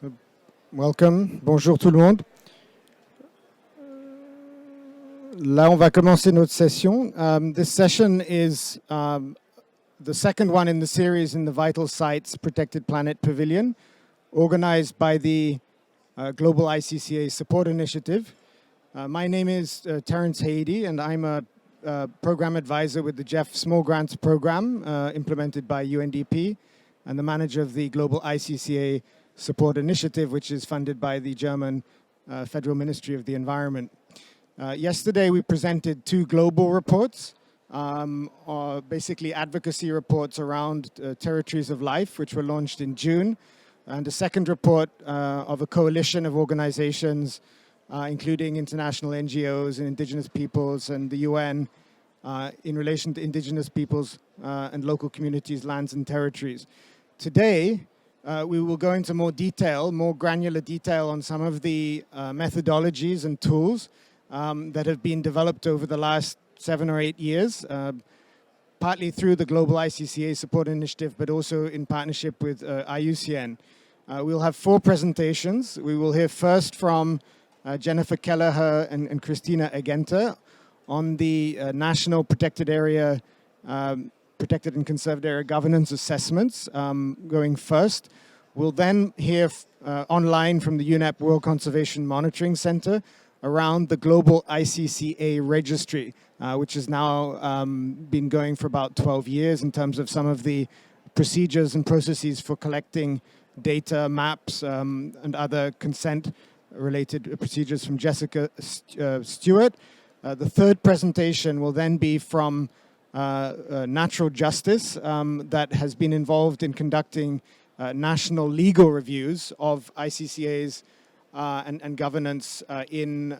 So, welcome, bonjour tout le monde. Là, on va commencer notre session. This session is the second one in the series in the Vital Sites Protected Planet Pavilion, organized by the Global ICCA Support Initiative. My name is Terence Haedy, and I'm a program advisor with the Jeff Small Grants Program implemented by UNDP, and the manager of the Global ICCA Support Initiative, which is funded by the German Federal Ministry of the Environment. Yesterday, we presented two global reports, basically advocacy reports around territories of life, which were launched in June, and a second report of a coalition of organizations, including international NGOs and indigenous peoples and the UN, in relation to indigenous peoples and local communities, lands and territories. Today, we will go into more detail, more granular detail on some of the methodologies and tools that have been developed over the last 7 or 8 years, partly through the Global ICCA Support Initiative, but also in partnership with IUCN. We'll have 4 presentations. We will hear first from Jennifer Kelleher and Christina Agenta on the National Protected Area, Protected and Conserved Area Governance Assessments, going first. We'll then hear online from the UNEP World Conservation Monitoring Center around the Global ICCA Registry, which has now been going for about 12 years in terms of some of the procedures and processes for collecting data, maps, and other consent-related procedures from Jessica Stewart. The third presentation will then be from Natural Justice that has been involved in conducting national legal reviews of ICCAs and governance in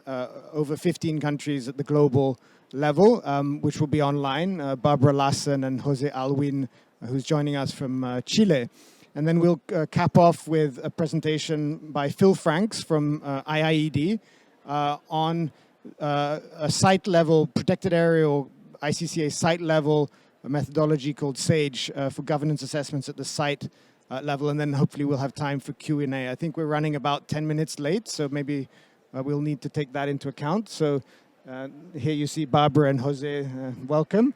over 15 countries at the global level, which will be online. Barbara Lassen and Jose Alwin, who's joining us from Chile. And then we'll cap off with a presentation by Phil Franks from IIED on a site-level protected area or ICCA site-level methodology called SAGE for governance assessments at the site level, and then hopefully we'll have time for Q&A. I think we're running about 10 minutes late, so maybe we'll need to take that into account. So here you see Barbara and Jose, welcome.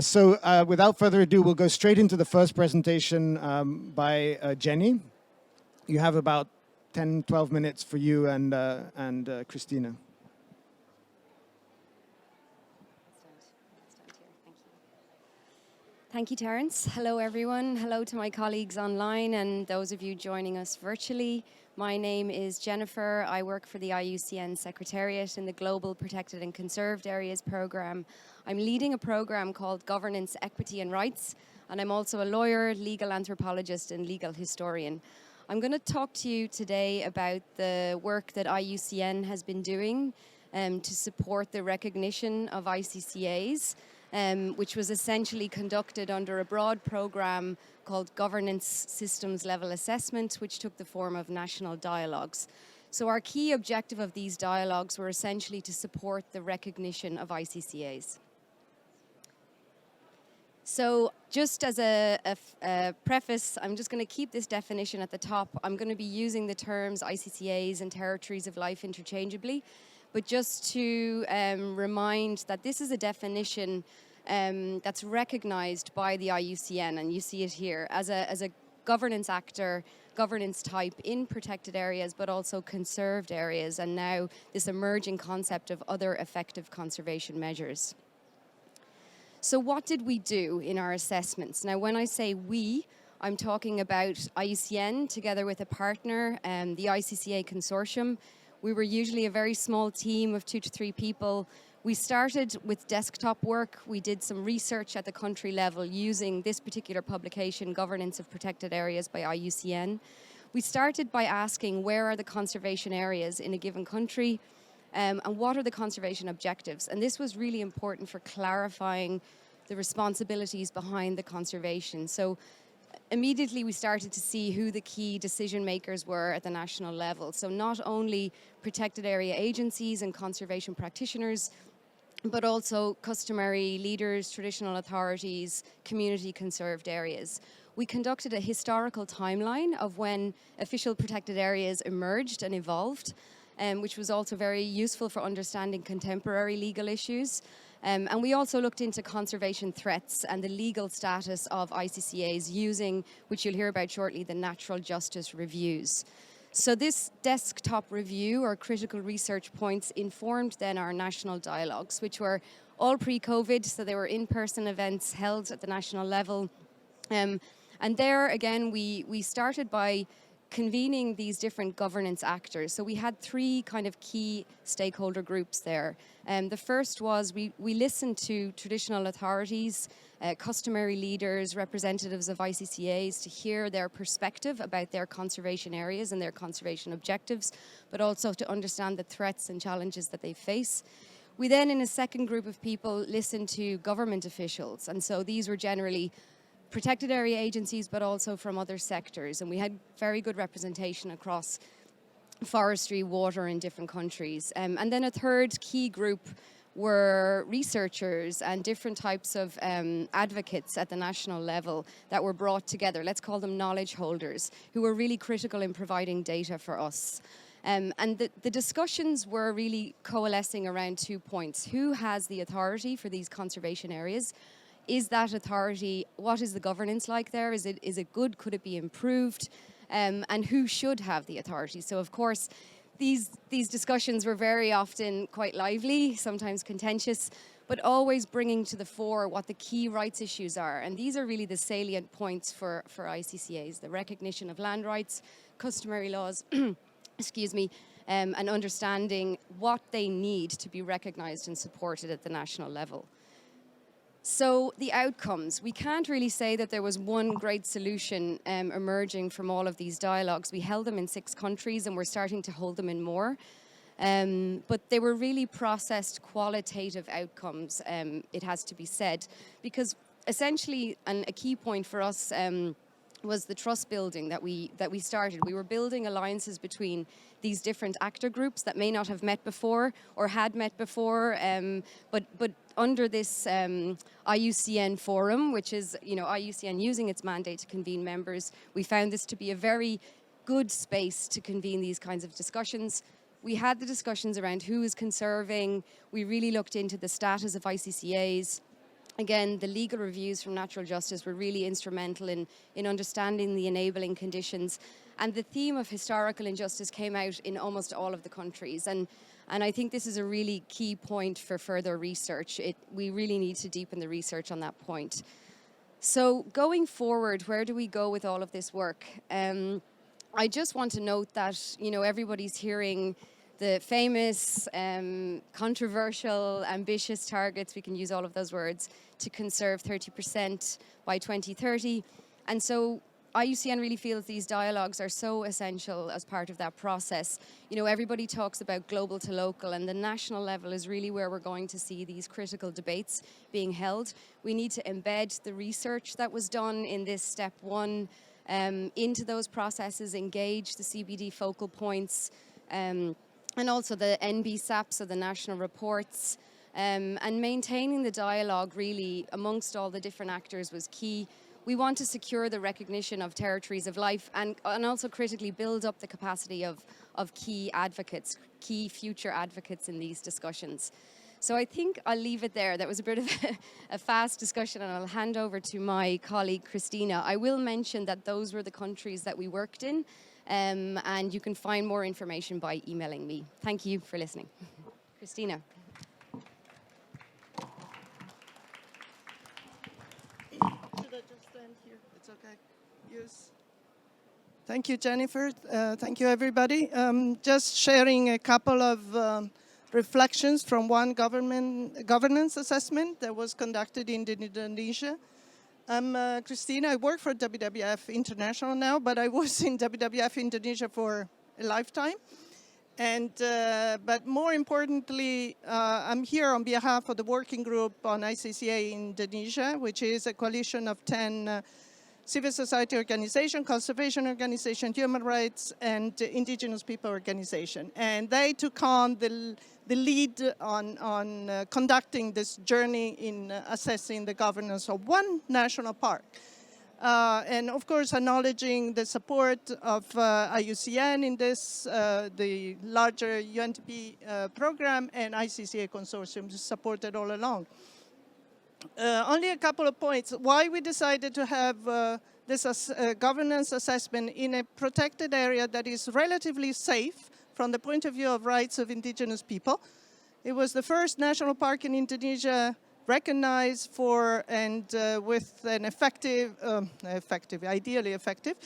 So without further ado, we'll go straight into the first presentation by Jenny. You have about 10, 12 minutes for you and Christina. Thank you, Terence. Hello, everyone. Hello to my colleagues online and those of you joining us virtually. My name is Jennifer. I work for the IUCN Secretariat in the Global Protected and Conserved Areas Program. I'm leading a program called Governance, Equity and Rights, and I'm also a lawyer, legal anthropologist and legal historian. I'm going to talk to you today about the work that IUCN has been doing to support the recognition of ICCAs, which was essentially conducted under a broad program called Governance Systems Level Assessment, which took the form of national dialogues. So our key objective of these dialogues were essentially to support the recognition of ICCAs. So just as a preface, I'm just going to keep this definition at the top. I'm going to be using the terms ICCAs and territories of life interchangeably. But just to remind that this is a definition that's recognized by the IUCN, and you see it here, as a governance actor, governance type in protected areas, but also conserved areas, and now this emerging concept of other effective conservation measures. So what did we do in our assessments? Now, when I say we, I'm talking about IUCN together with a partner, the ICCA Consortium. We were usually a very small team of 2 to 3 people. We started with desktop work. We did some research at the country level using this particular publication, Governance of Protected Areas by IUCN. We started by asking where are the conservation areas in a given country and what are the conservation objectives. And this was really important for clarifying the responsibilities behind the conservation. So immediately we started to see who the key decision makers were at the national level. So not only protected area agencies and conservation practitioners, but also customary leaders, traditional authorities, community conserved areas. We conducted a historical timeline of when official protected areas emerged and evolved, which was also very useful for understanding contemporary legal issues. And we also looked into conservation threats and the legal status of ICCAs using, which you'll hear about shortly, the natural justice reviews. So this desktop review, or critical research points, informed then our national dialogues, which were all pre-COVID, so they were in-person events held at the national level. And there, again, we started by convening these different governance actors. So we had three kind of key stakeholder groups there. The first was we listened to traditional authorities, customary leaders, representatives of ICCAs to hear their perspective about their conservation areas and their conservation objectives, but also to understand the threats and challenges that they face. We then, in a second group of people, listened to government officials. And so these were generally protected area agencies, but also from other sectors. And we had very good representation across forestry, water in different countries. And then a third key group were researchers and different types of advocates at the national level that were brought together. Let's call them knowledge holders, who were really critical in providing data for us. And the discussions were really coalescing around 2 points. Who has the authority for these conservation areas? Is that authority, what is the governance like there? Is it good? Could it be improved? And who should have the authority? So, of course, these discussions were very often quite lively, sometimes contentious, but always bringing to the fore what the key rights issues are. And these are really the salient points for ICCAs: the recognition of land rights, customary laws, excuse me, and understanding what they need to be recognized and supported at the national level. So the outcomes, we can't really say that there was one great solution emerging from all of these dialogues. We held them in 6 countries and we're starting to hold them in more. But they were really processed qualitative outcomes, it has to be said, because essentially, and a key point for us was the trust building that we started. We were building alliances between these different actor groups that may not have met before or had met before, but under this IUCN forum, which is, IUCN using its mandate to convene members, we found this to be a very good space to convene these kinds of discussions. We had the discussions around who is conserving. We really looked into the status of ICCAs. Again, the legal reviews from natural justice were really instrumental in understanding the enabling conditions. And the theme of historical injustice came out in almost all of the countries. And I think this is a really key point for further research. We really need to deepen the research on that point. So going forward, where do we go with all of this work? I just want to note that, everybody's hearing the famous, controversial, ambitious targets, we can use all of those words, to conserve 30% by 2030. And so IUCN really feels these dialogues are so essential as part of that process. Everybody talks about global to local, and the national level is really where we're going to see these critical debates being held. We need to embed the research that was done in this step 1 into those processes, engage the CBD focal points, and also the NBSAP, so the national reports, and maintaining the dialogue really amongst all the different actors was key. We want to secure the recognition of territories of life and also critically build up the capacity of key advocates, key future advocates in these discussions. So I think I'll leave it there. That was a bit of a fast discussion, and I'll hand over to my colleague, Christina. I will mention that those were the countries that we worked in, and you can find more information by emailing me. Thank you for listening. Christina. Should I just stand here? It's okay. Yes. Thank you, Jennifer. Thank you, everybody. Just sharing a couple of reflections from one governance assessment that was conducted in Indonesia. I'm Christina. I work for WWF International now, but I was in WWF Indonesia for a lifetime. And but more importantly, I'm here on behalf of the working group on ICCA in Indonesia, which is a coalition of 10 civil society organization, conservation organization, human rights, and indigenous people organization. And they took on the lead on conducting this journey in assessing the governance of one national park. And of course, acknowledging the support of IUCN in this, the larger UNEP program, and ICCA Consortium supported all along. Only a couple of points. Why we decided to have this governance assessment in a protected area that is relatively safe from the point of view of rights of indigenous people. It was the first national park in Indonesia recognized for and with an ideally effective,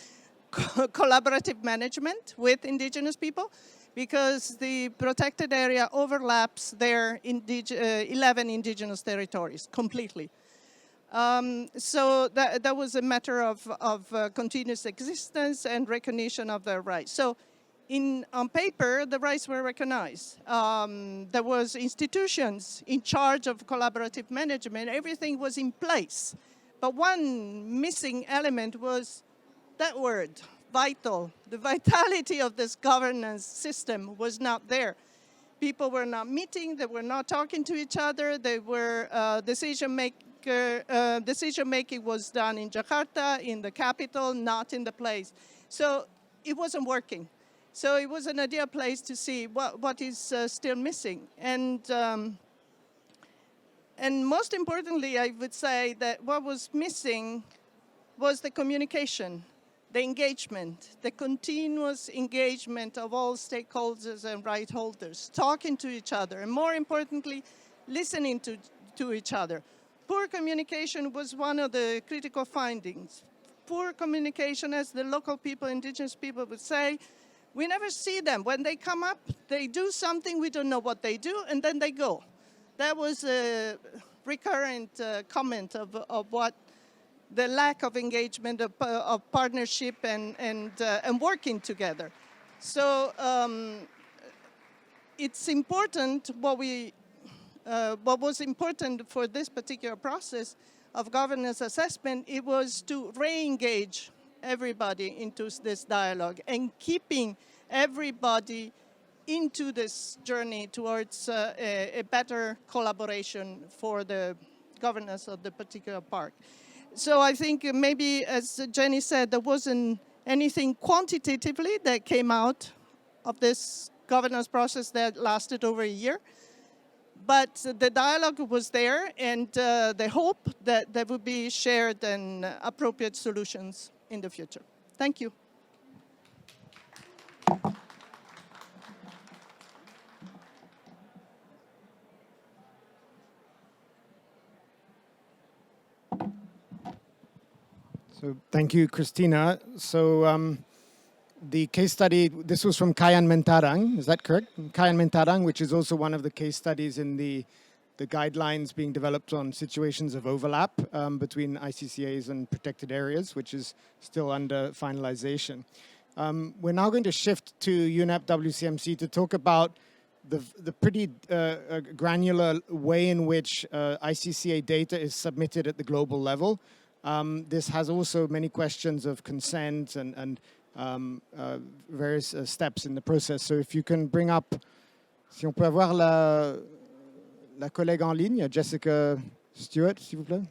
collaborative management with indigenous people, because the protected area overlaps their 11 indigenous territories completely. So that was a matter of continuous existence and recognition of their rights. So on paper, the rights were recognized. There was institutions in charge of collaborative management. Everything was in place. But one missing element was that word, vital. The vitality of this governance system was not there. People were not meeting. They were not talking to each other. They were decision-making was done in Jakarta, in the capital, not in the place. So it wasn't working. So it was an ideal place to see what is still missing. And most importantly, I would say that what was missing was the communication, the engagement, the continuous engagement of all stakeholders and right holders, talking to each other, and more importantly, listening to each other. Poor communication was one of the critical findings. Poor communication, as the local people, indigenous people would say, we never see them. When they come up, they do something, we don't know what they do, and then they go. That was a recurrent comment of what the lack of engagement, of partnership, and working together. So it's important, what was important for this particular process of governance assessment, it was to re-engage everybody into this dialogue and keeping everybody into this journey towards a better collaboration for the governance of the particular park. So I think maybe, as Jenny said, there wasn't anything quantitatively that came out of this governance process that lasted over a year. But the dialogue was there, and the hope that there would be shared and appropriate solutions in the future. Thank you. So thank you, Christina. So the case study, this was from Kayan Mentarang, is that correct? Kayan Mentarang, which is also one of the case studies in the guidelines being developed on situations of overlap between ICCAs and protected areas, which is still under finalization. We're now going to shift to UNEP WCMC to talk about the pretty granular way in which ICCA data is submitted at the global level. This has also many questions of consent and various steps in the process. So if you can bring up, si on peut avoir la collègue en ligne, Jessica Stewart, s'il vous plaît.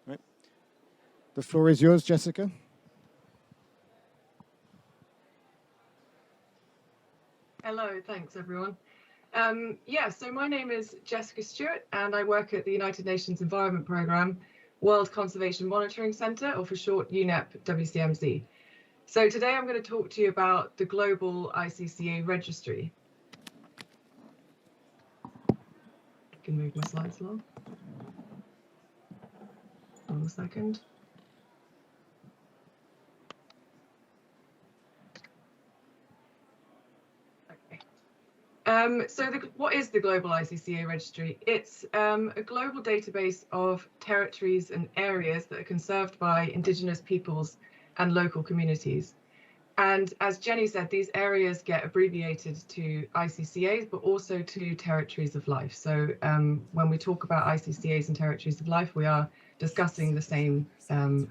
Right. The floor is yours, Jessica. Hello, thanks everyone. So my name is Jessica Stewart and I work at the United Nations Environment Programme World Conservation Monitoring Centre, or for short UNEP WCMC. So today I'm going to talk to you about the global ICCA registry. I can move my slides along. One second. What is the global ICCA registry? It's a global database of territories and areas that are conserved by indigenous peoples and local communities. And as Jenny said, these areas get abbreviated to ICCAs, but also to territories of life. So when we talk about ICCAs and territories of life, we are discussing the same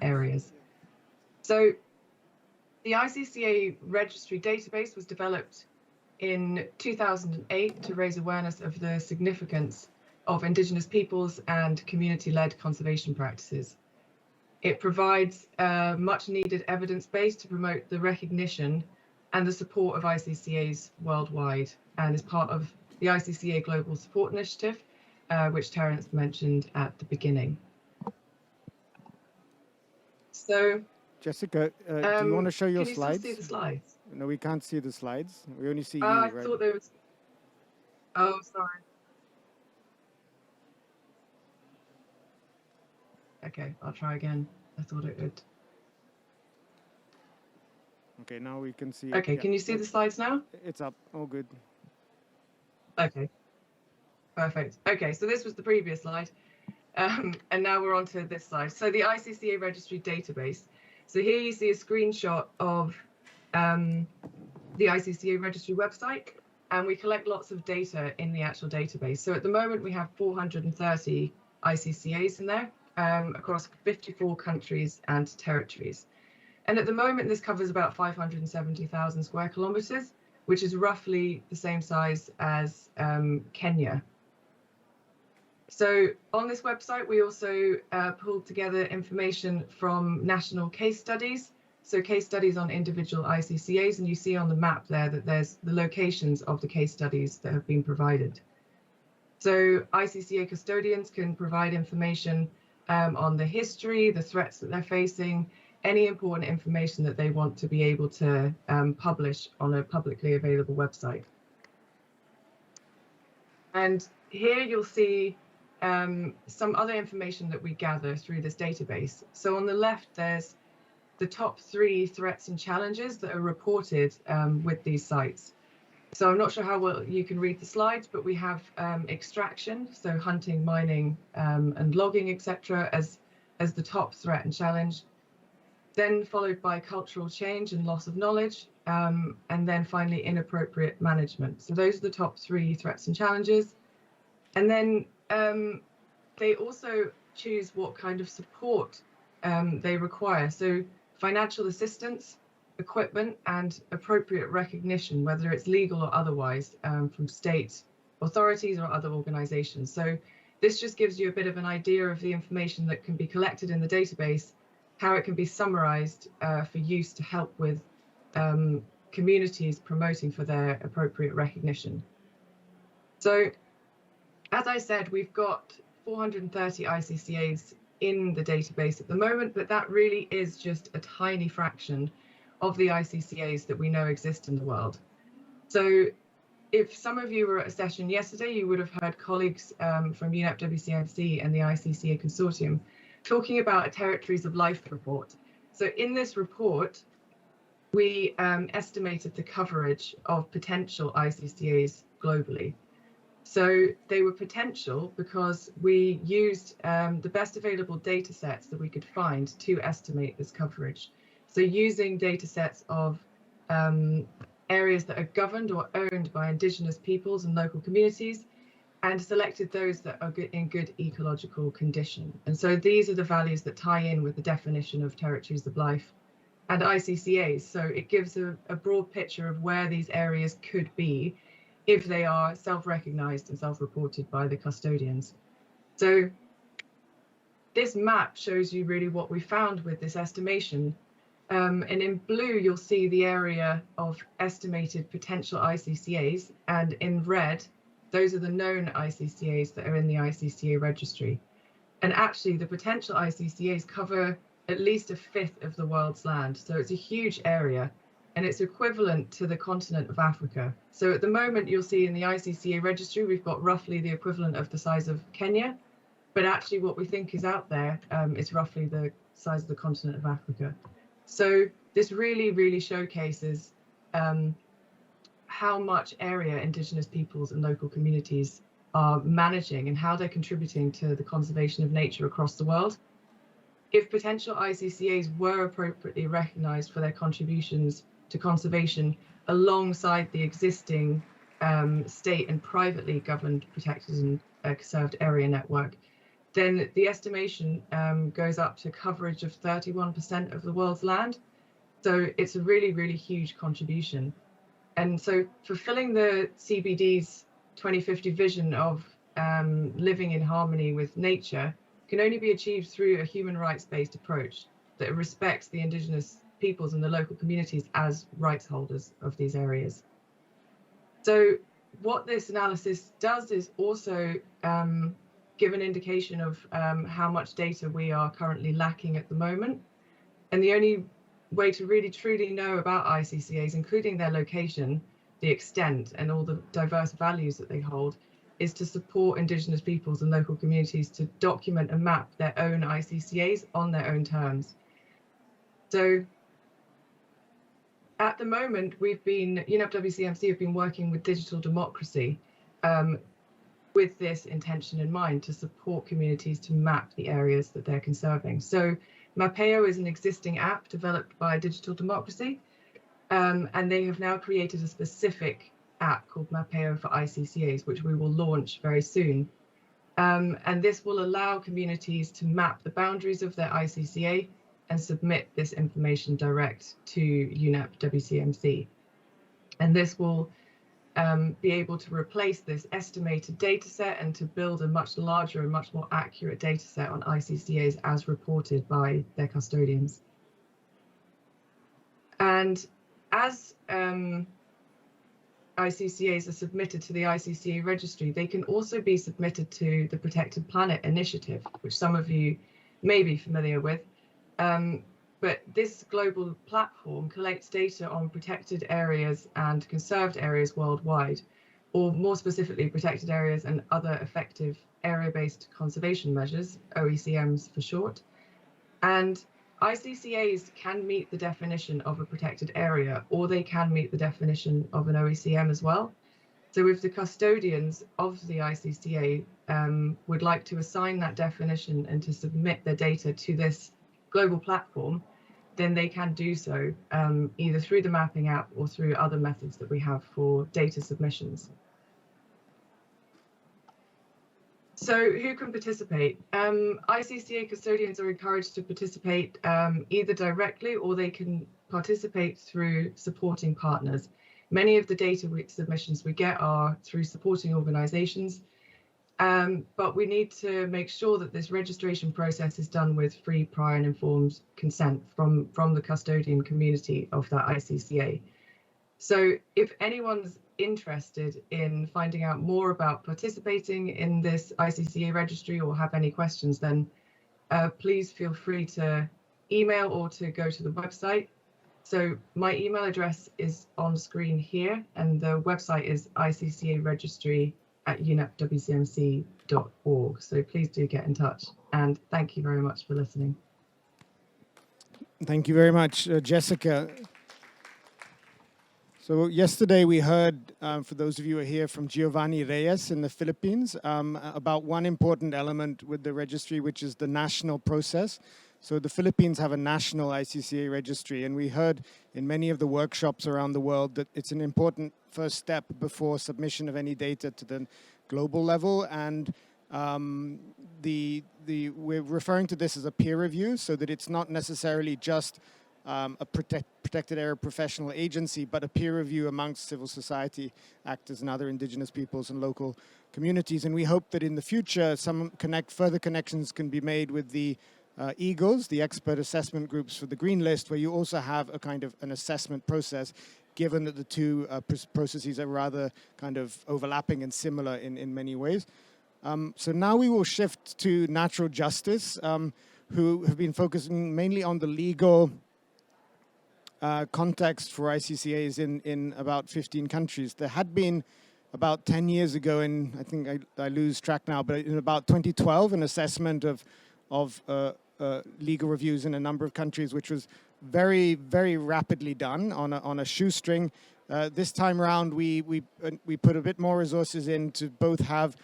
areas. So the ICCA registry database was developed in 2008 to raise awareness of the significance of Indigenous peoples and community-led conservation practices. It provides much needed evidence base to promote the recognition and the support of ICCAs worldwide, and is part of the ICCA Global Support Initiative, which Terence mentioned at the beginning. So, Jessica, do you want to show your can you slides? still see the slides? No, we can't see the slides. We only see you, I right? thought there was. Oh, sorry. Okay, I'll try again. I thought it would. Okay, now we can see it. Okay, Yeah. can you see the slides now? It's up. All good. Okay, perfect. Okay, so this was the previous slide. And now we're on to this slide. So the ICCA registry database. So here you see a screenshot of the ICCA registry website, and we collect lots of data in the actual database. So at the moment we have 430 ICCAs in there across 54 countries and territories. And at the moment this covers about 570,000 square kilometers, which is roughly the same size as Kenya. So on this website, we also pulled together information from national case studies. So case studies on individual ICCAs, and you see on the map there that there's the locations of the case studies that have been provided. So ICCA custodians can provide information on the history, the threats that they're facing, any important information that they want to be able to publish on a publicly available website. And here you'll see some other information that we gather through this database. So on the left, there's the top 3 threats and challenges that are reported with these sites. So I'm not sure how well you can read the slides, but we have extraction, so hunting, mining, and logging, etc., as the top threat and challenge. Then followed by cultural change and loss of knowledge, and then finally inappropriate management. So those are the top 3 threats and challenges. And then they also choose what kind of support they require. So financial assistance, equipment, and appropriate recognition, whether it's legal or otherwise, from state authorities or other organizations. So this just gives you a bit of an idea of the information that can be collected in the database, how it can be summarized for use to help with communities promoting for their appropriate recognition. So, as I said, we've got 430 ICCAs in the database at the moment, but that really is just a tiny fraction of the ICCAs that we know exist in the world. So if some of you were at a session yesterday, you would have heard colleagues from UNEP, WCMC and the ICCA Consortium talking about a Territories of Life report. So in this report, we estimated the coverage of potential ICCAs globally. So they were potential because we used the best available data sets that we could find to estimate this coverage. So using data sets of areas that are governed or owned by Indigenous peoples and local communities, and selected those that are in good ecological condition. And so these are the values that tie in with the definition of Territories of Life and ICCAs. So it gives a broad picture of where these areas could be if they are self-recognized and self-reported by the custodians. So this map shows you really what we found with this estimation. And in blue, you'll see the area of estimated potential ICCAs, and in red, those are the known ICCAs that are in the ICCA registry. And actually, the potential ICCAs cover at least 1/5 of the world's land. So it's a huge area, and it's equivalent to the continent of Africa. So at the moment, you'll see in the ICCA registry, we've got roughly the equivalent of the size of Kenya. But actually, what we think is out there is roughly the size of the continent of Africa. So this really, really showcases how much area Indigenous peoples and local communities are managing and how they're contributing to the conservation of nature across the world. If potential ICCAs were appropriately recognized for their contributions to conservation alongside the existing state and privately governed protected and conserved area network, then the estimation goes up to coverage of 31% of the world's land. So it's a really, really huge contribution. And so fulfilling the CBD's 2050 vision of living in harmony with nature can only be achieved through a human rights-based approach that respects the Indigenous peoples and the local communities as rights holders of these areas. So what this analysis does is also give an indication of how much data we are currently lacking at the moment. And the only way to really truly know about ICCAs, including their location, the extent, and all the diverse values that they hold, is to support Indigenous peoples and local communities to document and map their own ICCAs on their own terms. So at the moment, UNEP WCMC have been working with digital democracy with this intention in mind to support communities to map the areas that they're conserving. So Mapeo is an existing app developed by Digital Democracy, and they have now created a specific app called Mapeo for ICCAs, which we will launch very soon. And this will allow communities to map the boundaries of their ICCA and submit this information direct to UNEP WCMC. And this will be able to replace this estimated data set and to build a much larger and much more accurate data set on ICCAs as reported by their custodians. And as ICCAs are submitted to the ICCA registry, they can also be submitted to the Protected Planet Initiative, which some of you may be familiar with. But this global platform collects data on protected areas and conserved areas worldwide, or more specifically, protected areas and other effective area-based conservation measures, OECMs for short. And ICCAs can meet the definition of a protected area, or they can meet the definition of an OECM as well. So if the custodians of the ICCA would like to assign that definition and to submit their data to this global platform, then they can do so either through the mapping app or through other methods that we have for data submissions. So who can participate? ICCA custodians are encouraged to participate either directly, or they can participate through supporting partners. Many of the data submissions we get are through supporting organizations, but we need to make sure that this registration process is done with free, prior and informed consent from the custodian community of that ICCA. So if anyone's interested in finding out more about participating in this ICCA registry or have any questions, then please feel free to email or to go to the website. So my email address is on screen here, and the website is iccaregistry@unepwcmc.org. So please do get in touch, and thank you very much for listening. Thank you very much, Jessica. So yesterday we heard, for those of you who are here, from Giovanni Reyes in the Philippines about one important element with the registry, which is the national process. So the Philippines have a national ICCA registry, and we heard in many of the workshops around the world that it's an important first step before submission of any data to the global level. And we're referring to this as a peer review, so that it's not necessarily just a protected area professional agency, but a peer review amongst civil society actors and other Indigenous peoples and local communities. And we hope that in the future, further connections can be made with the EGLs, the expert assessment groups for the Green List, where you also have a kind of an assessment process, given that the two processes are rather kind of overlapping and similar in many ways. So now we will shift to natural justice, who have been focusing mainly on the legal context for ICCAs in about 15 countries. There had been about 10 years ago, and I think I lose track now, but in about 2012, an assessment of legal reviews in a number of countries, which was very, very rapidly done on a shoestring. This time around, we put a bit more resources in to both have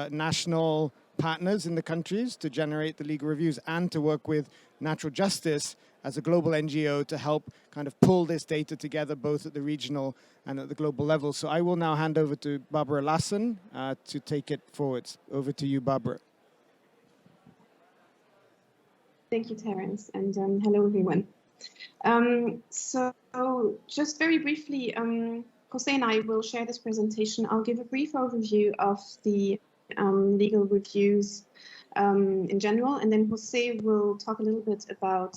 national partners in the countries to generate the legal reviews and to work with Natural Justice as a global NGO to help kind of pull this data together both at the regional and at the global level. So I will now hand over to Barbara Lassen to take it forwards. Over to you, Barbara. Thank you, Terence, and hello, everyone. So just very briefly, Jose and I will share this presentation. I'll give a brief overview of the legal reviews in general, and then Jose will talk a little bit about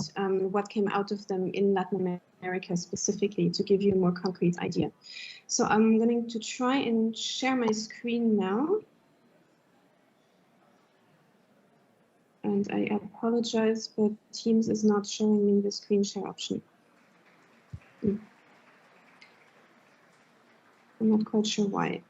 what came out of them in Latin America specifically to give you a more concrete idea. So I'm going to try and share my screen now. And I apologize, but Teams is not showing me the screen share option. I'm not quite sure why.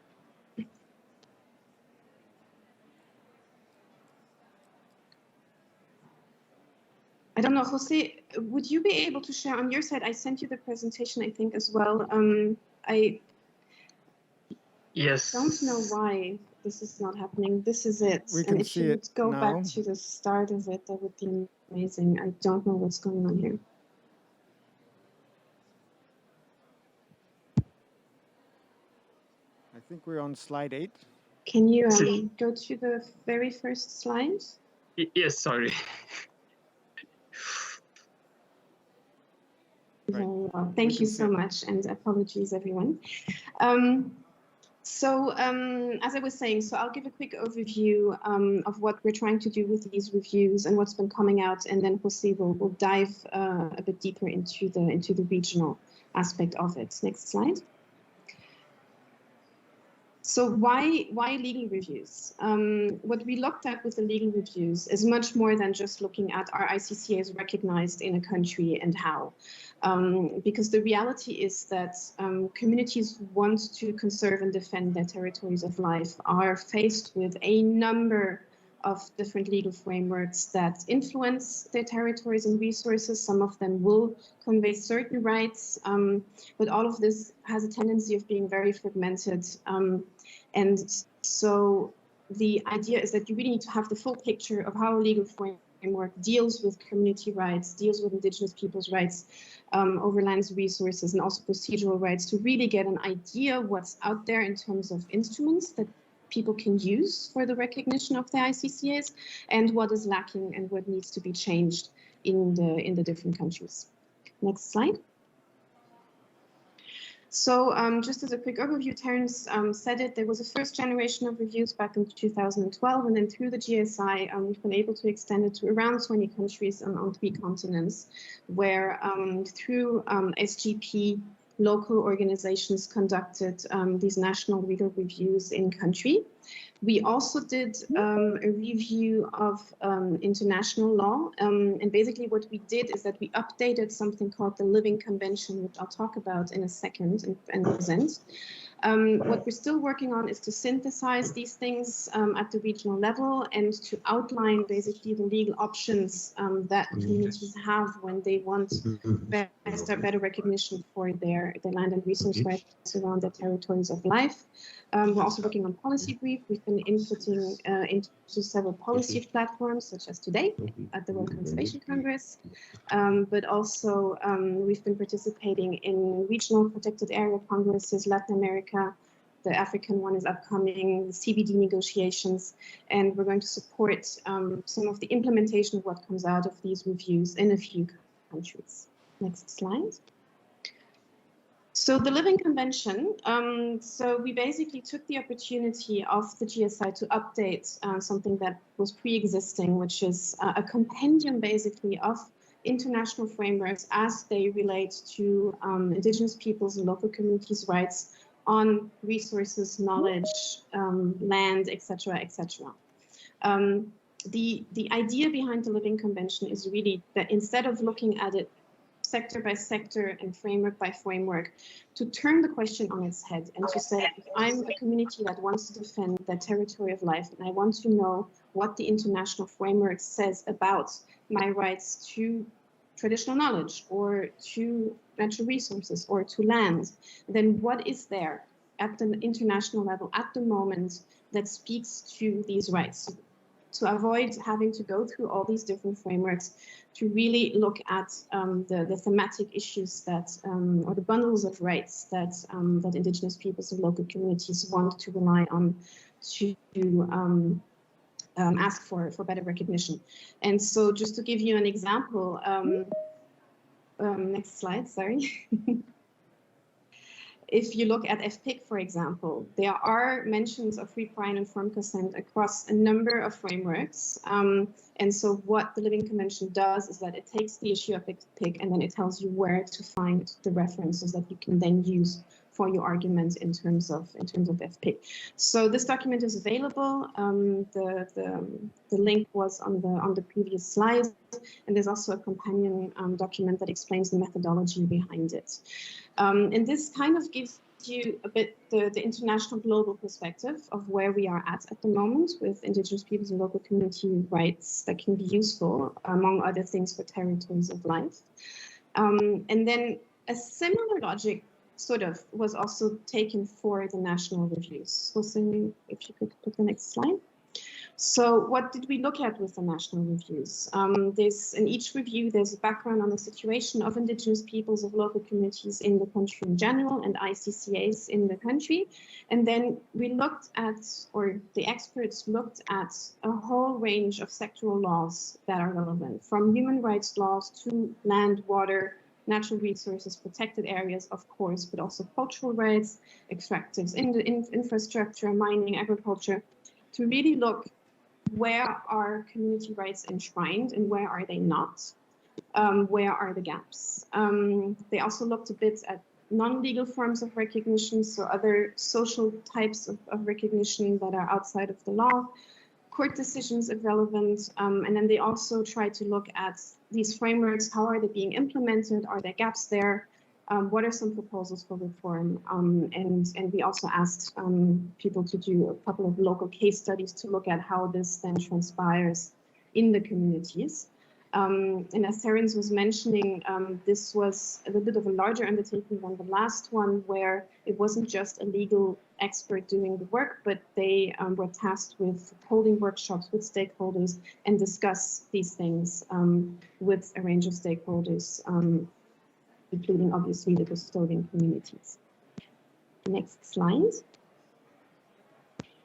I don't know, Jose, would you be able to share on your side? I sent you the presentation, I think, as well. Yes. Don't know why this is not happening. This is it. We can if see you it would go now. back to the start of it, that would be amazing. I don't know what's going on here. I think we're on slide 8. Can you go to the very first slide? Yes, sorry. Right. Very well. Thank you so much, and apologies, everyone. As I was saying, so I'll give a quick overview of what we're trying to do with these reviews and what's been coming out, and then Jose will dive a bit deeper into the regional aspect of it. Next slide. So why legal reviews? What we looked at with the legal reviews is much more than just looking at are ICCAs recognized in a country and how. Because the reality is that communities want to conserve and defend their territories of life are faced with a number of different legal frameworks that influence their territories and resources. Some of them will convey certain rights, but all of this has a tendency of being very fragmented. And so the idea is that you really need to have the full picture of how a legal framework deals with community rights, deals with indigenous people's rights over land's resources, and also procedural rights to really get an idea what's out there in terms of instruments that people can use for the recognition of the ICCAs, and what is lacking and what needs to be changed in the different countries. Next slide. So just as a quick overview, Terence said it, there was a first generation of reviews back in 2012, and then through the GSI, we've been able to extend it to around 20 countries on 3 continents, where through SGP, local organizations conducted these national legal reviews in country. We also did a review of international law, and basically what we did is that we updated something called the Living Convention, which I'll talk about in a second and present. What we're still working on is to synthesize these things at the regional level and to outline basically the legal options that communities have when they want better recognition for their land and resource rights around their territories of life. We're also working on policy brief. We've been inputting into several policy platforms, such as today at the World Conservation Congress, but also we've been participating in regional protected area congresses, Latin America. The African one is upcoming, the CBD negotiations, and we're going to support some of the implementation of what comes out of these reviews in a few countries. Next slide. So the Living Convention, so we basically took the opportunity of the GSI to update something that was pre-existing, which is a compendium basically of international frameworks as they relate to indigenous peoples and local communities' rights on resources, knowledge, land, etc., etc. The idea behind the Living Convention is really that instead of looking at it sector by sector and framework by framework, to turn the question on its head and to say, if I'm a community that wants to defend their territory of life and I want to know what the international framework says about my rights to traditional knowledge or to natural resources or to land, then what is there at the international level at the moment that speaks to these rights? To avoid having to go through all these different frameworks, to really look at the thematic issues that, or the bundles of rights that that indigenous peoples and local communities want to rely on to ask for better recognition. And so just to give you an example, next slide, sorry. If you look at FPIC, for example, there are mentions of free, prior, and informed consent across a number of frameworks. And so what the Living Convention does is that it takes the issue of FPIC and then it tells you where to find the references that you can then use for your argument in terms of FPIC. So this document is available. The link was on the previous slide, and there's also a companion document that explains the methodology behind it. And this kind of gives you a bit the international global perspective of where we are at the moment with Indigenous peoples and local community rights that can be useful, among other things, for territories of life. And then a similar logic sort of was also taken for the national reviews. So if you could put the next slide. So what did we look at with the national reviews? In each review, there's a background on the situation of Indigenous peoples of local communities in the country in general and ICCAs in the country. And then we looked at, or the experts looked at, a whole range of sectoral laws that are relevant, from human rights laws to land, water, natural resources, protected areas, of course, but also cultural rights, extractives, infrastructure, mining, agriculture, to really look where are community rights enshrined and where are they not? Where are the gaps? They also looked a bit at non-legal forms of recognition, so other social types of recognition that are outside of the law, court decisions if relevant, and then they also try to look at these frameworks. How are they being implemented? Are there gaps there? What are some proposals for reform? And we also asked people to do a couple of local case studies to look at how this then transpires in the communities. And as Terence was mentioning, this was a little bit of a larger undertaking than the last one, where it wasn't just a legal expert doing the work, but they were tasked with holding workshops with stakeholders and discuss these things with a range of stakeholders, including obviously the custodian communities. Next slide.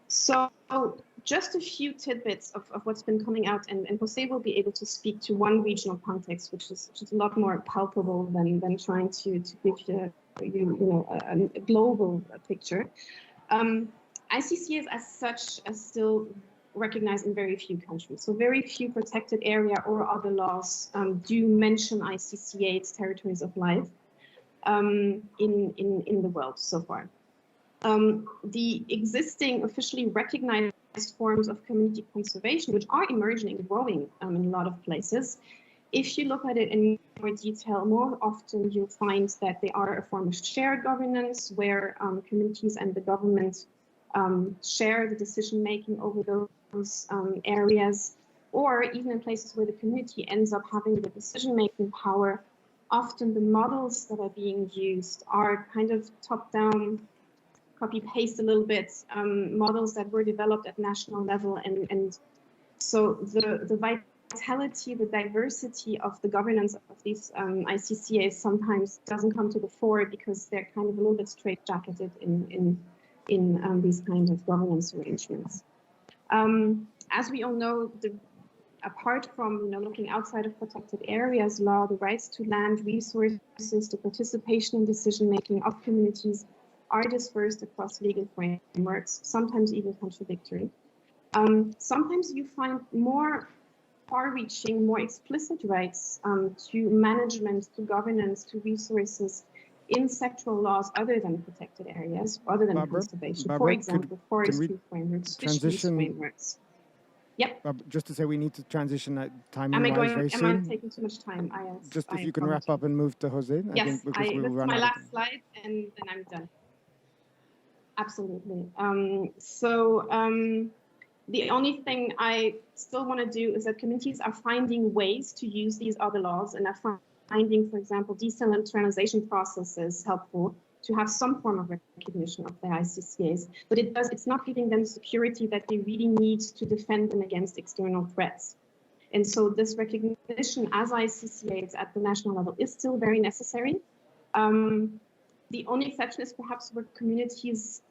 So just a few tidbits of what's been coming out, and Jose will be able to speak to one regional context, which is a lot more palpable than trying to give you a global picture. ICCAs as such are still recognized in very few countries. So very few protected area or other laws do mention ICCA's territories of life in the world so far. The existing officially recognized forms of community conservation, which are emerging and growing in a lot of places, if you look at it in more detail, more often you'll find that they are a form of shared governance where communities and the government share the decision-making over those areas, or even in places where the community ends up having the decision-making power. Often the models that are being used are kind of top-down, copy-paste a little bit, models that were developed at national level. And so the vitality, the diversity of the governance of these ICCAs sometimes doesn't come to the fore because they're kind of a little bit straight-jacketed in these kinds of governance arrangements. As we all know, apart from looking outside of protected areas law, the rights to land, resources, to participation in decision-making of communities are dispersed across legal frameworks, sometimes even contradictory. Sometimes you find more far-reaching, more explicit rights to management, to governance, to resources in sectoral laws other than protected areas, other than conservation. For example, forestry frameworks, fisheries frameworks. Yep. Just to say, we need to transition timing-wise very soon. Am I taking too much time? Just if you can wrap up and move to Jose. Yes, I think because we'll this is run my out last slide, and then I'm done. Absolutely. The only thing I still want to do is that communities are finding ways to use these other laws and are finding, for example, decentralization processes helpful to have some form of recognition of their ICCAs, but it's not giving them security that they really need to defend them against external threats. And so this recognition as ICCAs at the national level is still very necessary. The only exception is perhaps where communities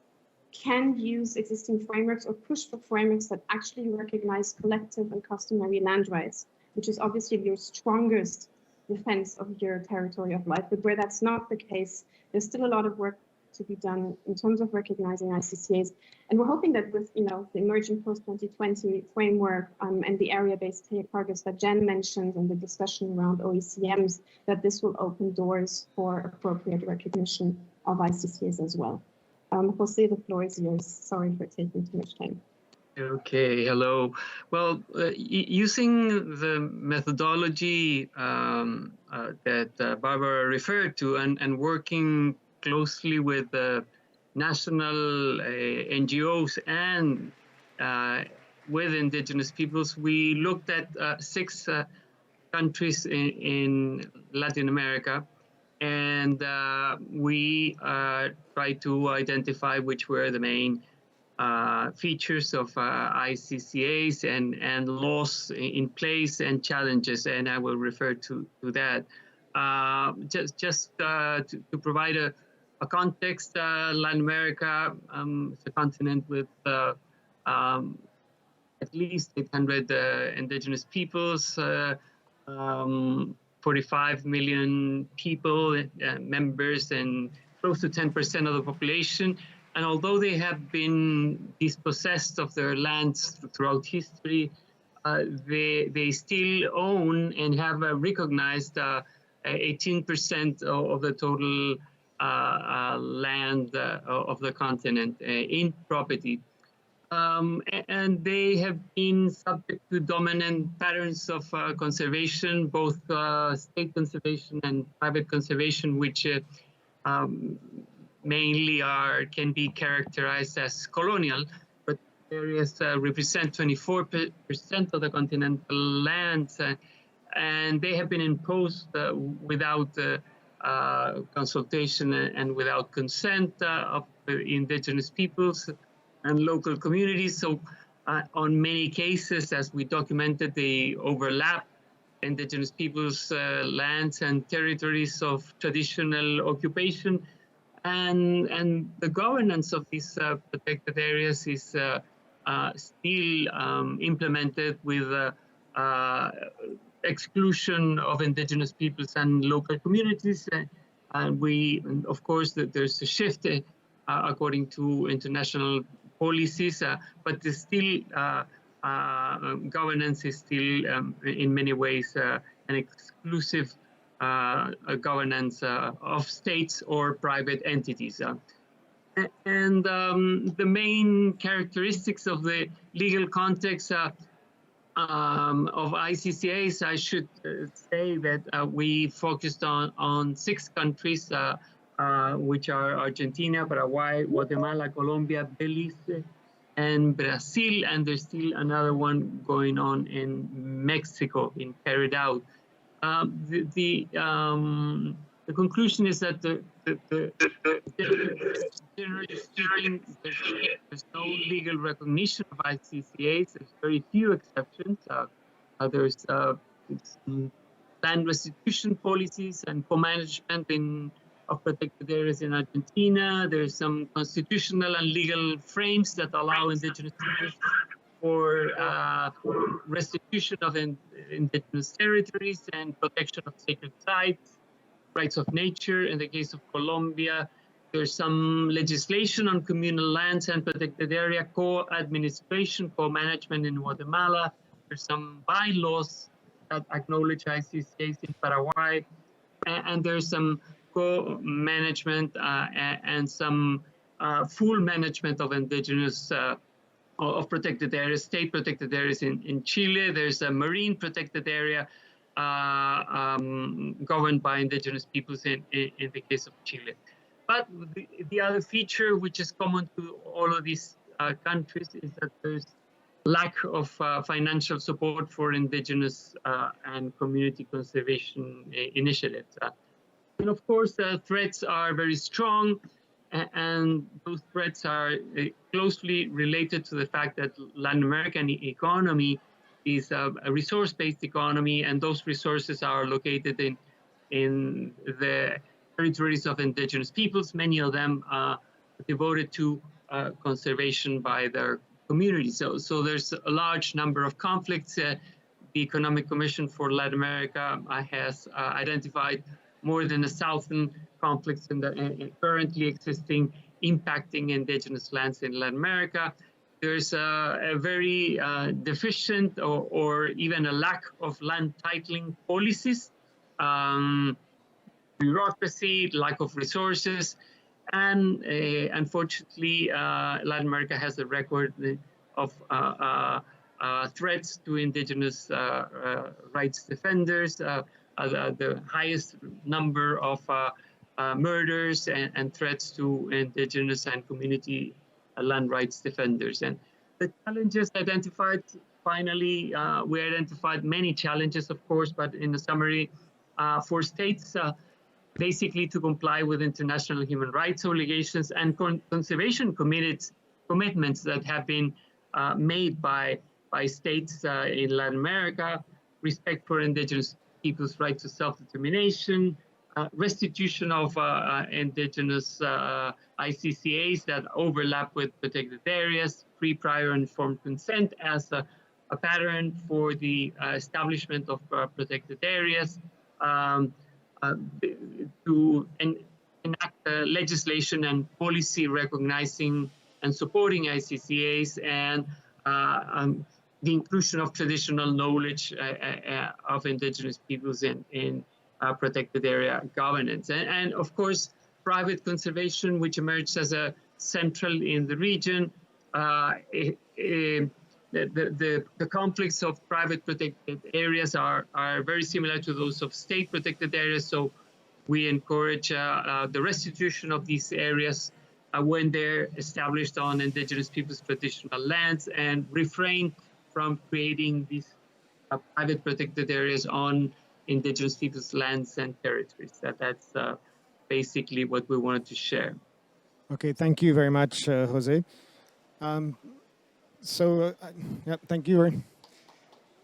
can use existing frameworks or push for frameworks that actually recognize collective and customary land rights, which is obviously your strongest defense of your territory of life. But where that's not the case, there's still a lot of work to be done in terms of recognizing ICCAs. And we're hoping that with the emerging post-2020 framework and the area-based targets that Jen mentioned and the discussion around OECMs, that this will open doors for appropriate recognition of ICCAs as well. Jose, the floor is yours. Sorry for taking too much time. Okay, hello. Well, using the methodology that Barbara referred to and working closely with national NGOs and with indigenous peoples, we looked at 6 countries in Latin America, and we tried to identify which were the main features of ICCAs and laws in place and challenges, and I will refer to that. Just to provide a context, Latin America is a continent with at least 800 indigenous peoples, 45 million people, members, and close to 10% of the population. And although they have been dispossessed of their lands throughout history, they still own and have recognized 18% of the total land of the continent in property. And they have been subject to dominant patterns of conservation, both state conservation and private conservation, which mainly can be characterized as colonial, but areas represent 24% of the continental lands, and they have been imposed without consultation and without consent of the indigenous peoples and local communities. So on many cases, as we documented, they overlap indigenous peoples' lands and territories of traditional occupation. And the governance of these protected areas is still implemented with exclusion of indigenous peoples and local communities. And of course, there's a shift according to international policies, but there's still governance is still in many ways an exclusive governance of states or private entities. And the main characteristics of the legal context of ICCAs, I should say that we focused on 6 countries, which are Argentina, Paraguay, Guatemala, Colombia, Belize, and Brazil, and there's still another one going on in Mexico, being carried out. The conclusion is that generally speaking, there's no legal recognition of ICCAs. There's very few exceptions. There's land restitution policies and co-management of protected areas in Argentina. There's some constitutional and legal frames that allow indigenous peoples for restitution of indigenous territories and protection of sacred sites, rights of nature. In the case of Colombia, there's some legislation on communal lands and protected area co-administration, co-management in Guatemala. There's some bylaws that acknowledge ICCAs in Paraguay, and there's some co-management and some full management of indigenous of protected areas, state protected areas in Chile. There's a marine protected area governed by indigenous peoples in the case of Chile. But the other feature, which is common to all of these countries, is that there's lack of financial support for indigenous and community conservation initiatives. And of course, the threats are very strong, and those threats are closely related to the fact that Latin American economy is a resource-based economy, and those resources are located in the territories of indigenous peoples. Many of them are devoted to conservation by their community. So there's a large number of conflicts. The Economic Commission for Latin America has identified more than 1,000 conflicts currently existing, impacting indigenous lands in Latin America. There's a very deficient or even a lack of land titling policies, bureaucracy, lack of resources, and unfortunately, Latin America has a record of threats to indigenous rights defenders, the highest number of murders and threats to indigenous and community land rights defenders. And the challenges identified, finally, we identified many challenges, of course, but in the summary, for states basically to comply with international human rights obligations and conservation commitments that have been made by states in Latin America, respect for indigenous people's right to self-determination, restitution of indigenous ICCAs that overlap with protected areas, free, prior, and informed consent as a pattern for the establishment of protected areas, to enact legislation and policy recognizing and supporting ICCAs, and the inclusion of traditional knowledge of indigenous peoples in protected area governance. And of course, private conservation, which emerged as a central in the region. The conflicts of private protected areas are very similar to those of state protected areas. So we encourage the restitution of these areas when they're established on indigenous people's traditional lands, and refrain from creating these private protected areas on indigenous people's lands and territories. That's basically what we wanted to share. Okay, thank you very much, Jose. Thank you.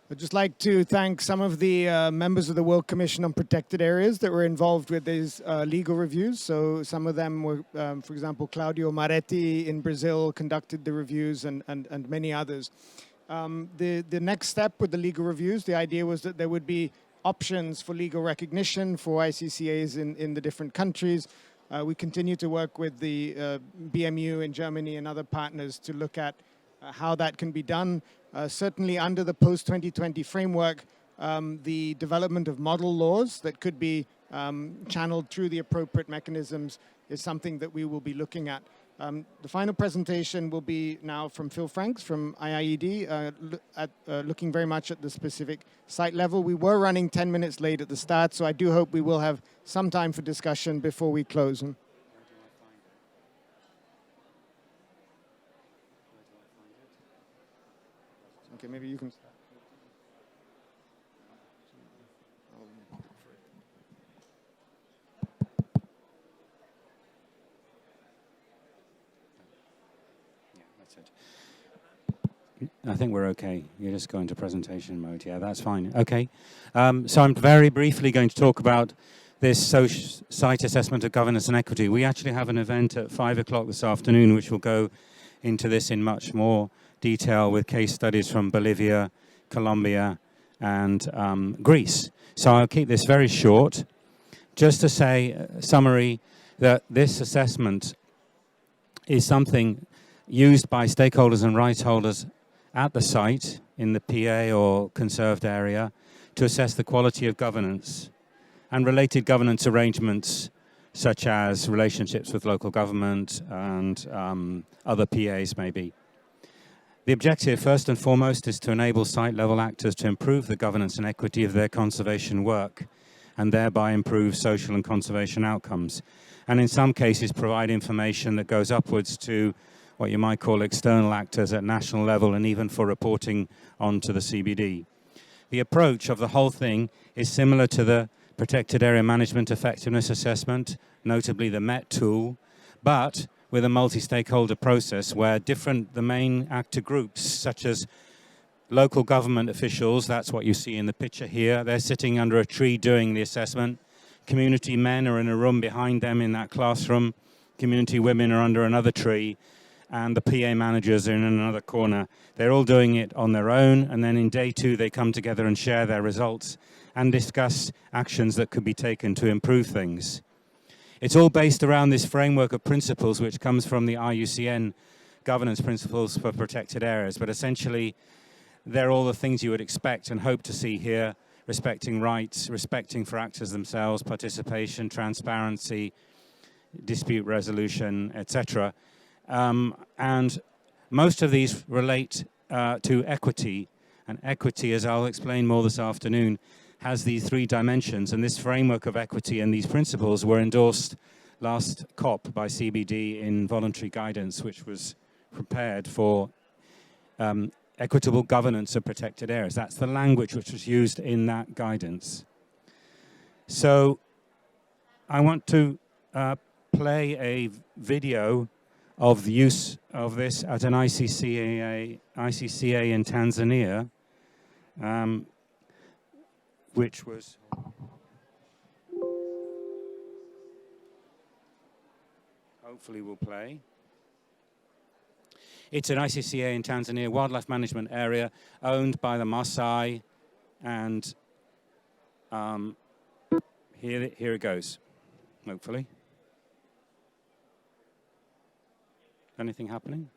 I'd just like to thank some of the members of the World Commission on Protected Areas that were involved with these legal reviews. So some of them were, for example, Claudio Maretti in Brazil conducted the reviews, and many others. The next step with the legal reviews, the idea was that there would be options for legal recognition for ICCAs in the different countries. We continue to work with the BMU in Germany and other partners to look at how that can be done. Certainly under the post-2020 framework, the development of model laws that could be channeled through the appropriate mechanisms is something that we will be looking at. The final presentation will be now from Phil Franks from IIED, looking very much at the specific site level. We were running 10 minutes late at the start, so I do hope we will have some time for discussion before we close. Okay, maybe you can start. I think we're okay. You just go into presentation mode. Yeah, that's fine. Okay. So I'm very briefly going to talk about this site assessment of governance and equity. We actually have an event at 5 o'clock this afternoon, which will go into this in much more detail with case studies from Bolivia, Colombia, and Greece. So I'll keep this very short. Just to say, summary, that this assessment is something used by stakeholders and rights holders at the site in the PA or conserved area to assess the quality of governance and related governance arrangements, such as relationships with local government and other PAs maybe. The objective, first and foremost, is to enable site-level actors to improve the governance and equity of their conservation work and thereby improve social and conservation outcomes. And in some cases, provide information that goes upwards to what you might call external actors at national level and even for reporting onto the CBD. The approach of the whole thing is similar to the Protected Area Management Effectiveness Assessment, notably the MET tool, but with a multi-stakeholder process where the main actor groups, such as local government officials, that's what you see in the picture here, they're sitting under a tree doing the assessment. Community men are in a room behind them in that classroom. Community women are under another tree. and the PA managers are in another corner. They're all doing it on their own, and then in day 2 they come together and share their results and discuss actions that could be taken to improve things. It's all based around this framework of principles which comes from the IUCN governance principles for protected areas, but essentially they're all the things you would expect and hope to see here: respecting rights, respecting for actors themselves, participation, transparency, dispute resolution, etc. And most of these relate to equity, and equity, as I'll explain more this afternoon, has these 3 dimensions, and this framework of equity and these principles were endorsed last COP by CBD in voluntary guidance, which was prepared for equitable governance of protected areas. That's the language which was used in that guidance. So I want to play a video of the use of this at an ICCA in Tanzania, which was... hopefully will play. It's an ICCA in Tanzania, wildlife management area owned by the Maasai, and here it goes, hopefully. Anything happening?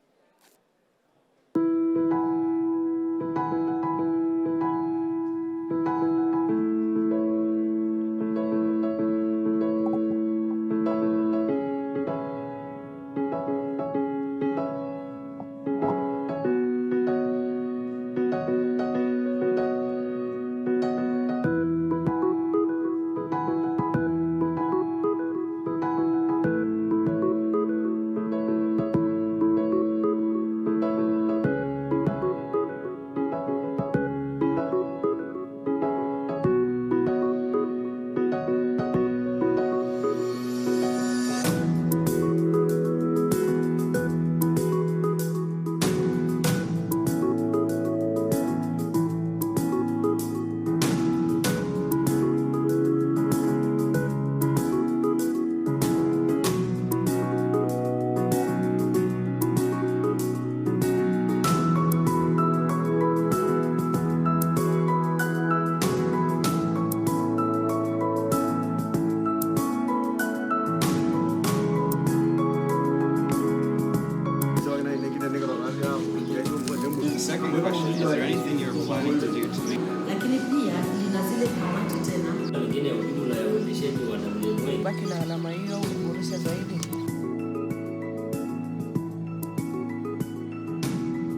baki na alama hiyo au kuboresha zaidi.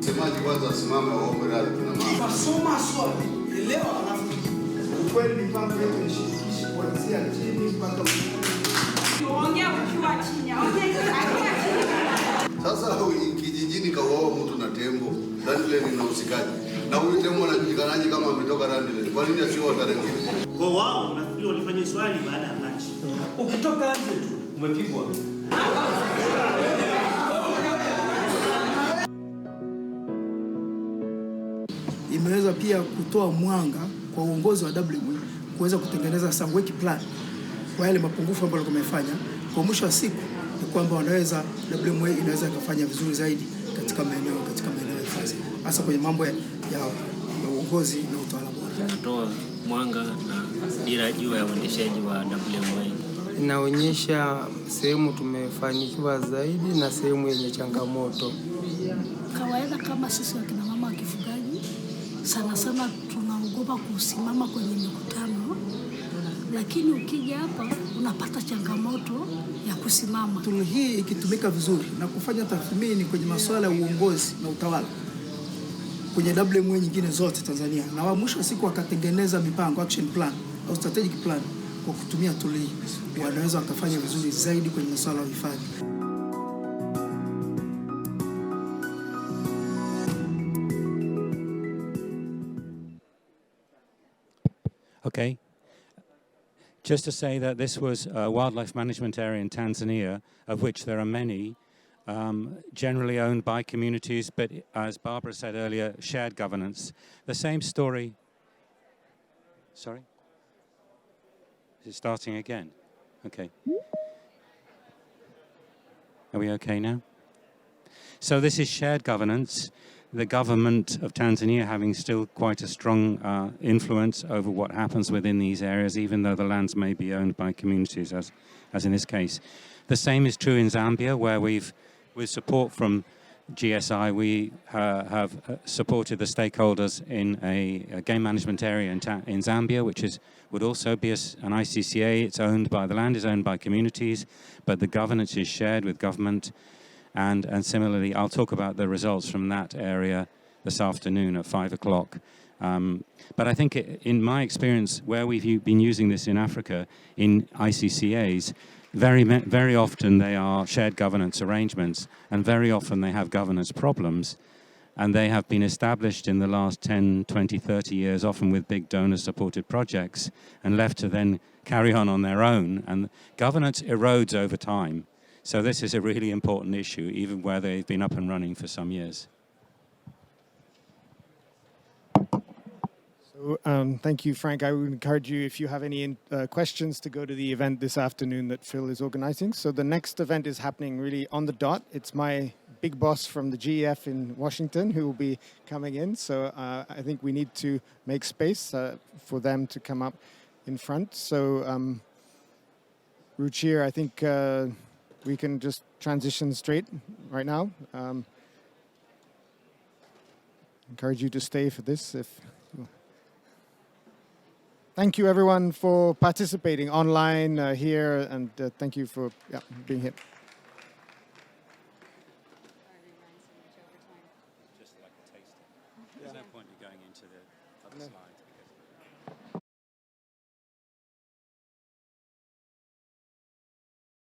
Semaji kwanza asimame waombe radhi kuna mama. Soma swali, elewa alafu ukweli mipango yetu ni shirikishi kuanzia chini mpaka ongea ukiwa chini, ongea ukiwa chini. Sasa kijijini kawaoa mtu na tembo, Randile ni usikaji. Na huyu tembo anajulikanaje kama ametoka Randile? Kwa nini asiwe Randile? kwa wao nafikiri walifanya swali baada ya lunch. Ukitoka nje tu umepigwa. Imeweza pia kutoa mwanga kwa uongozi wa WCMC kuweza kutengeneza some work plan kwa yale mapungufu ambayo wamefanya. Kwa mwisho wa siku ni kwamba wanaweza WCMC inaweza kufanya vizuri zaidi katika maeneo ya hifadhi, hasa kwenye mambo ya uongozi na utawala bora. Inatoa mwanga na dira juu ya uendeshaji wa WCMC. Inaonyesha sehemu tumefanikiwa zaidi na sehemu yenye changamoto. Kawaida kama sisi wakina mama wa kifugaji sana sana tunaogopa kusimama kwenye mikutano, lakini ukija hapa unapata changamoto ya kusimama. Tool hii ikitumika vizuri na kufanya tathmini kwenye masuala ya uongozi na utawala kwenye WCMC nyingine zote Tanzania, na wa mwisho siku wakatengeneza mipango action plan au strategic plan kwa kutumia tool hii, wanaweza wakafanya vizuri zaidi kwenye masuala ya hifadhi. Okay. Just to say that this was a wildlife management area in Tanzania, of which there are many, generally owned by communities, but as Barbara said earlier, shared governance. The same story. Sorry? Is it starting again? Okay. Are we okay now? So this is shared governance. The government of Tanzania having still quite a strong influence over what happens within these areas, even though the lands may be owned by communities, as in this case. The same is true in Zambia, where with support from GSI, we have supported the stakeholders in a game management area in Zambia, which would also be an ICCA. It's owned by, the land is owned by communities, but the governance is shared with government. And similarly, I'll talk about the results from that area this afternoon at 5 o'clock. But I think in my experience, where we've been using this in Africa, in ICCAs, very often they are shared governance arrangements, and very often they have governance problems. And they have been established in the last 10, 20, 30 years, often with big donor-supported projects, and left to then carry on their own. And governance erodes over time. So this is a really important issue, even where they've been up and running for some years. So thank you, Frank. I would encourage you, if you have any questions, to go to the event this afternoon that Phil is organizing. So the next event is happening really on the dot. It's my big boss from the GEF in Washington who will be coming in. So I think we need to make space for them to come up in front. So Ruchir, I think we can just transition straight right now. Encourage you to stay for this. Thank you, everyone, for participating online here, and thank you for being here. Just like a taster. There's no point in going into the other slide.